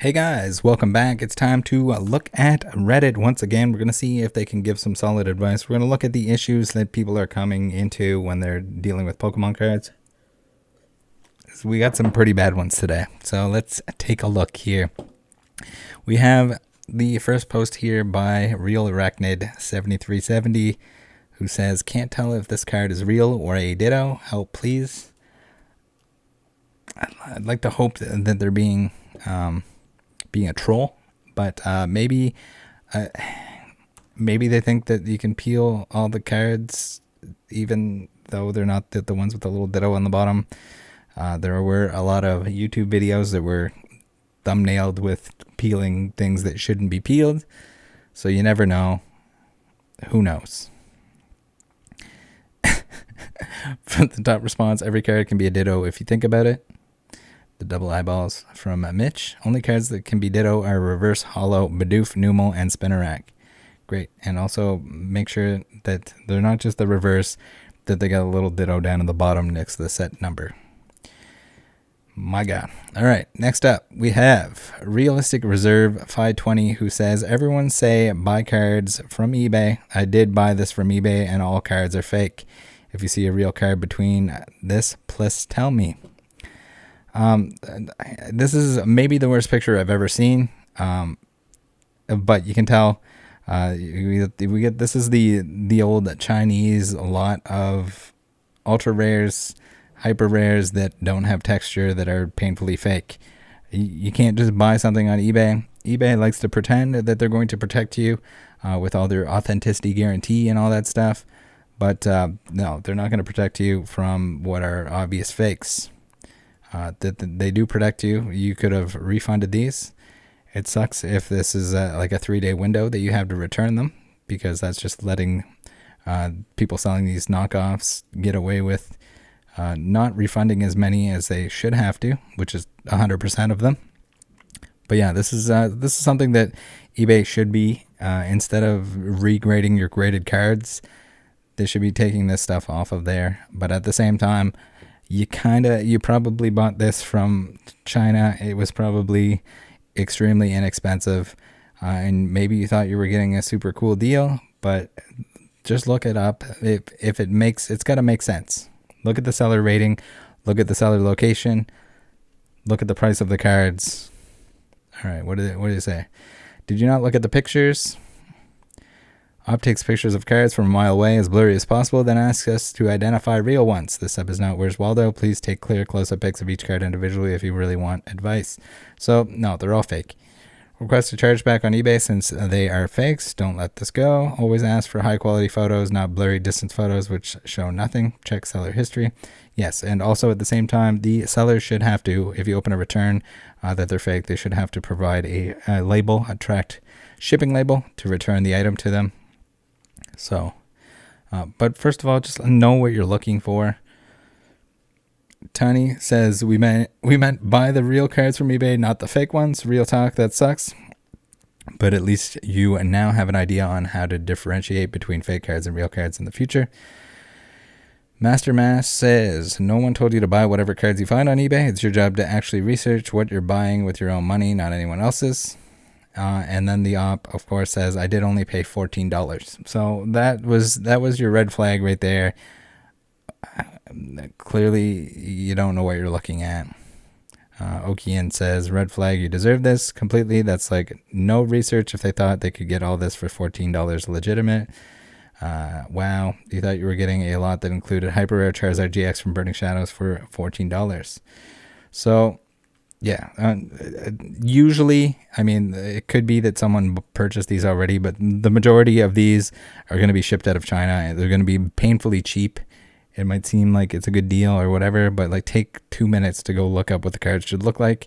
Hey guys, welcome back. It's time to look at Reddit once again. We're going to see if they can give some solid advice. We're going to look at the issues that people are coming into when they're dealing with Pokemon cards. So we got some pretty bad ones today. So let's take a look here. We have the first post here by Real Arachnid 7370, who says, "Can't tell if this card is real or a ditto. Help, please." I'd like to hope that they're being a troll, but maybe they think that you can peel all the cards even though they're not the ones with the little ditto on the bottom. There were a lot of YouTube videos that were thumbnailed with peeling things that shouldn't be peeled, so you never know. Who knows? From the top response, every card can be a ditto if you think about it. The double eyeballs from Mitch. Only cards that can be ditto are Reverse, Hollow, Bidoof, Numel, and Spinnerack. Great. And also make sure that they're not just the reverse, that they got a little ditto down in the bottom next to the set number. My God. All right. Next up, we have Realistic Reserve 520, who says, "Everyone say buy cards from eBay. I did buy this from eBay and all cards are fake. If you see a real card between this, please tell me." This is maybe the worst picture I've ever seen, but you can tell we get this is the old Chinese, a lot of ultra rares, hyper rares that don't have texture, that are painfully fake. You can't just buy something on eBay. eBay likes to pretend that they're going to protect you with all their authenticity guarantee and all that stuff, but no, they're not going to protect you from what are obvious fakes. That they do protect you. You could have refunded these. It sucks if this is like a 3-day window that you have to return them, because that's just letting people selling these knockoffs get away with not refunding as many as they should have to, which is 100% of them. But yeah, this is something that eBay should be, instead of regrading your graded cards, they should be taking this stuff off of there. But at the same time, you probably bought this from China. It was probably extremely inexpensive, and maybe you thought you were getting a super cool deal, but just look it up. If it's got to make sense. Look at the seller rating, look at the seller location, look at the price of the cards. All right, what did it say? "Did you not look at the pictures? Op takes pictures of cards from a mile away as blurry as possible, then asks us to identify real ones. This up is not Where's Waldo. Please take clear close-up pics of each card individually if you really want advice." So, no, they're all fake. "Request a chargeback on eBay since they are fakes. Don't let this go. Always ask for high-quality photos, not blurry distance photos which show nothing. Check seller history." Yes, and also at the same time, the seller should have to, if you open a return that they're fake, they should have to provide a label, a tracked shipping label, to return the item to them. So, but first of all, just know what you're looking for. Tony says, we meant buy the real cards from eBay, not the fake ones. Real talk, that sucks. But at least you now have an idea on how to differentiate between fake cards and real cards in the future. Master Mass says, "No one told you to buy whatever cards you find on eBay. It's your job to actually research what you're buying with your own money, not anyone else's." And then the op, of course, says, "I did only pay $14. So that was your red flag right there. Clearly, you don't know what you're looking at. Okian says, "Red flag, you deserve this completely. That's like no research if they thought they could get all this for $14 legitimate. Wow, you thought you were getting a lot that included Hyper Rare Charizard GX from Burning Shadows for $14. So, yeah, usually, I mean, it could be that someone purchased these already, but the majority of these are going to be shipped out of China, and they're going to be painfully cheap. It might seem like it's a good deal or whatever, but like take 2 minutes to go look up what the cards should look like.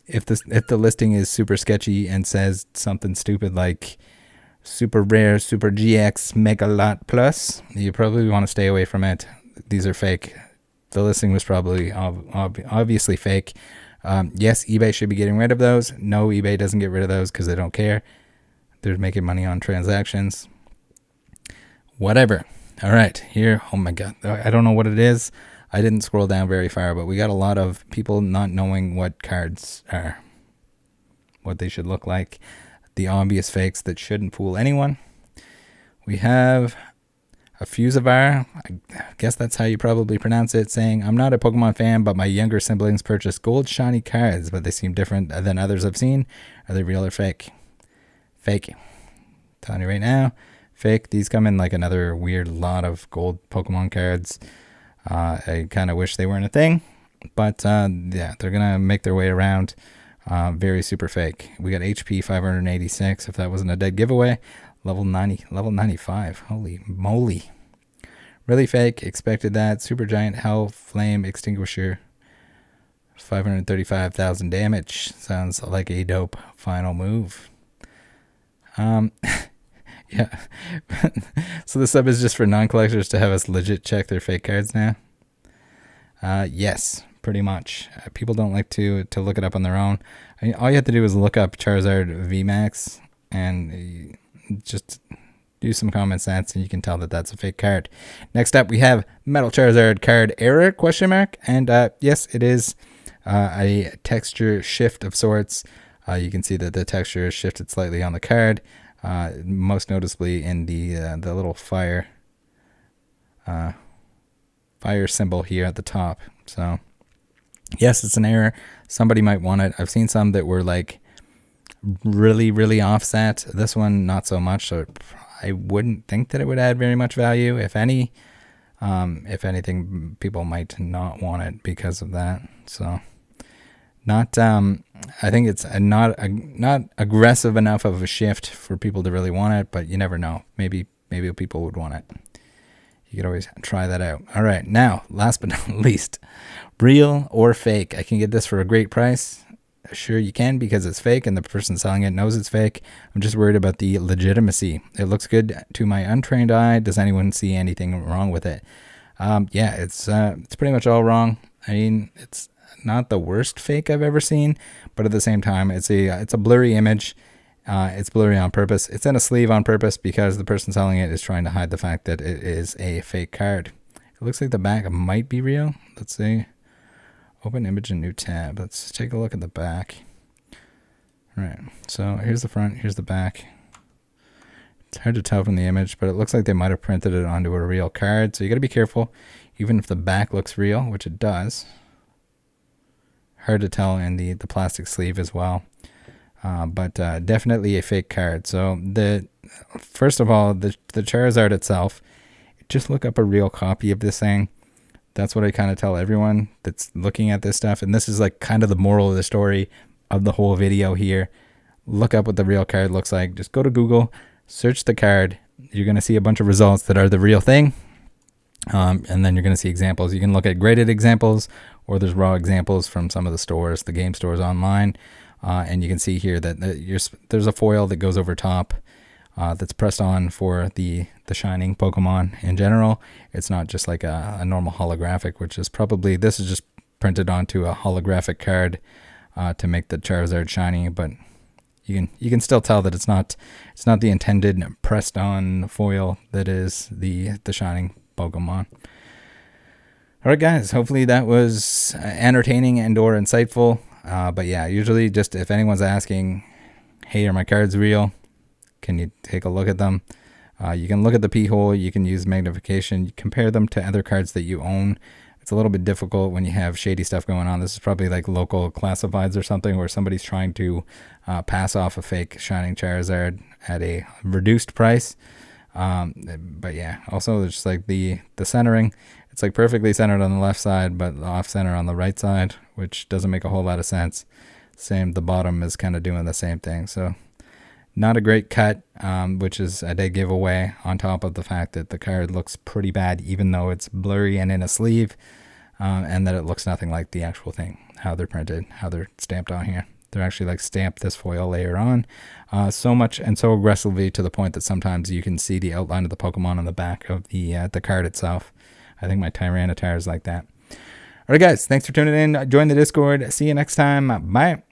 If the listing is super sketchy and says something stupid like Super Rare, Super GX, Mega Lot Plus, you probably want to stay away from it. These are fake. The listing was probably obviously fake. Yes, eBay should be getting rid of those. No, eBay doesn't get rid of those because they don't care. They're making money on transactions. Whatever. All right, here. Oh my God. I don't know what it is. I didn't scroll down very far, but we got a lot of people not knowing what cards are. what they should look like. The obvious fakes that shouldn't fool anyone. We have a Fusivar, I guess that's how you probably pronounce it, saying, I'm not a Pokemon fan, but my younger siblings purchased gold shiny cards, but they seem different than others I've seen. Are they real or fake? Fake. Telling you right now, fake. These come in like another weird lot of gold Pokemon cards. I kind of wish they weren't a thing, but yeah, they're going to make their way around. Very super fake. We got HP 586, if that wasn't a dead giveaway. Level 95. Holy moly. Really fake. Expected that. Super giant hell flame extinguisher. 535,000 damage. Sounds like a dope final move. Yeah. So the sub is just for non-collectors to have us legit check their fake cards now. Yes, pretty much. People don't like to look it up on their own. I mean, all you have to do is look up Charizard VMAX and just do some common sense and you can tell that that's a fake card. Next up, we have Metal Charizard card error, ? And yes, it is a texture shift of sorts. You can see that the texture is shifted slightly on the card, most noticeably in the little fire symbol here at the top. So yes, it's an error. Somebody might want it. I've seen some that were like really offset. This one not so much, so I wouldn't think that it would add very much value, if any. If anything, people might not want it because of that. So not I think it's not aggressive enough of a shift for people to really want it, but you never know. Maybe people would want it. You could always try that out. All right, now last but not least, real or fake. I can get this for a great price. Sure you can, because it's fake and the person selling it knows it's fake. I'm just worried about the legitimacy. It looks good to my untrained eye. Does anyone see anything wrong with it? Yeah, it's pretty much all wrong. I mean, it's not the worst fake I've ever seen, but at the same time, it's a blurry image. It's blurry on purpose. It's in a sleeve on purpose because the person selling it is trying to hide the fact that it is a fake card. It looks like the back might be real. Let's see. Open image in new tab. Let's take a look at the back. All right, so here's the front, here's the back. It's hard to tell from the image, but it looks like they might have printed it onto a real card. So you got to be careful, even if the back looks real, which it does. Hard to tell in the plastic sleeve as well. But definitely a fake card. So first of all, the Charizard itself, just look up a real copy of this thing. That's what I kind of tell everyone that's looking at this stuff. And this is like kind of the moral of the story of the whole video here. Look up what the real card looks like. Just go to Google, search the card. You're going to see a bunch of results that are the real thing. And then you're going to see examples. You can look at graded examples, or there's raw examples from some of the stores, the game stores online. And you can see here that there's a foil that goes over top that's pressed on for the shining Pokemon in general. It's not just like a normal holographic, which is probably, this is just printed onto a holographic card to make the Charizard shiny, but you can still tell that it's not the intended pressed on foil that is the shining Pokemon. All right, guys, hopefully that was entertaining and or insightful. But yeah, usually just if anyone's asking, hey, are my cards real? Can you take a look at them? You can look at the p-hole. You can use magnification. You compare them to other cards that you own. It's a little bit difficult when you have shady stuff going on. This is probably like local classifieds or something where somebody's trying to pass off a fake Shining Charizard at a reduced price. But yeah, also it's just like the centering. It's like perfectly centered on the left side, but off center on the right side, which doesn't make a whole lot of sense. Same, the bottom is kind of doing the same thing. So not a great cut, which is a dead giveaway, on top of the fact that the card looks pretty bad, even though it's blurry and in a sleeve, and that it looks nothing like the actual thing, how they're printed, how they're stamped on here. They're actually like stamped this foil layer on so much and so aggressively to the point that sometimes you can see the outline of the Pokemon on the back of the card itself. I think my Tyranitar is like that. All right, guys, thanks for tuning in. Join the Discord. See you next time. Bye.